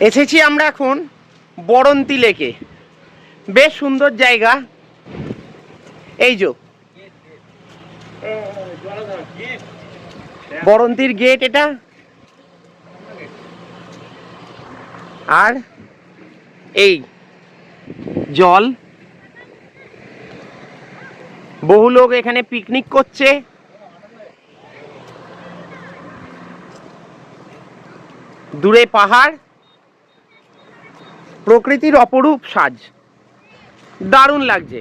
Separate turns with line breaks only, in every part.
এসেছি আমরা এখন বরন্তী লেকে। বেশ সুন্দর জায়গা। এই যে বরন্তীর গেট এটা। আর এই জল, বহু লোক এখানে পিকনিক করছে। দূরে পাহাড়, প্রকৃতির অপরূপ সাজ, দারুণ লাগছে।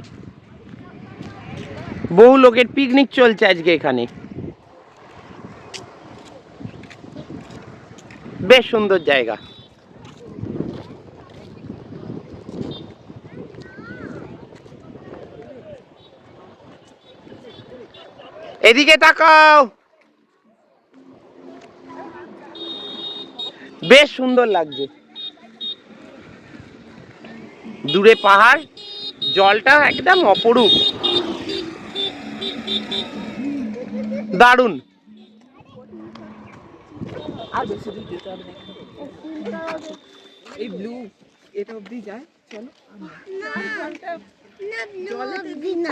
বহু লোকের পিকনিক চলছে আজকে এখানে। বেশ সুন্দর জায়গা। এদিকে তাকাও, বেশ সুন্দর লাগছে। দূরে পাহাড়, জলটা একদম অপরূপ, দারুণ।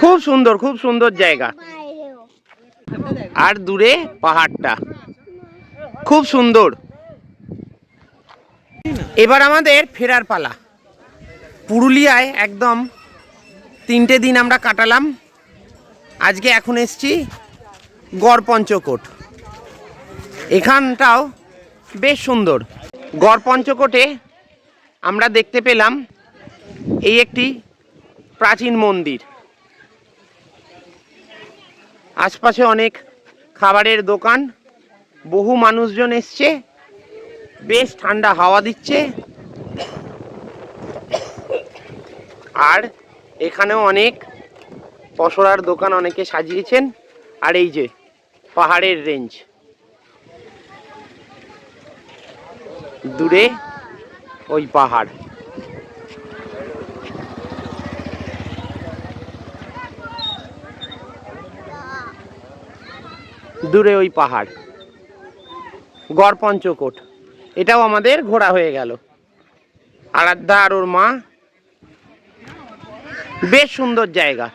খুব সুন্দর, খুব সুন্দর জায়গা। আর দূরে পাহাড়টা খুব সুন্দর। এবার আমাদের ফেরার পালা। পুরুলিয়ায় একদম 3টে দিন আমরা কাটালাম। আজকে এখন এসছি গড়পঞ্চকোট। এখানটাও বেশ সুন্দর। গড়পঞ্চকোটে আমরা দেখতে পেলাম এই একটি প্রাচীন মন্দির। আশপাশে অনেক খাবারের দোকান, বহু মানুষজন এসছে, বেশ ঠান্ডা হাওয়া দিচ্ছে। আর এখানেও অনেক পসরার দোকান অনেকে সাজিয়েছেন। আর এই যে পাহাড়ের রেঞ্জ, দূরে ওই পাহাড়। দূরে ওই পাহাড়, গড়পঞ্চকোট। এটাও আমাদের ঘোরা হয়ে গেল। আরাধ্যা আর ওর মা। বেশ সুন্দর জায়গা।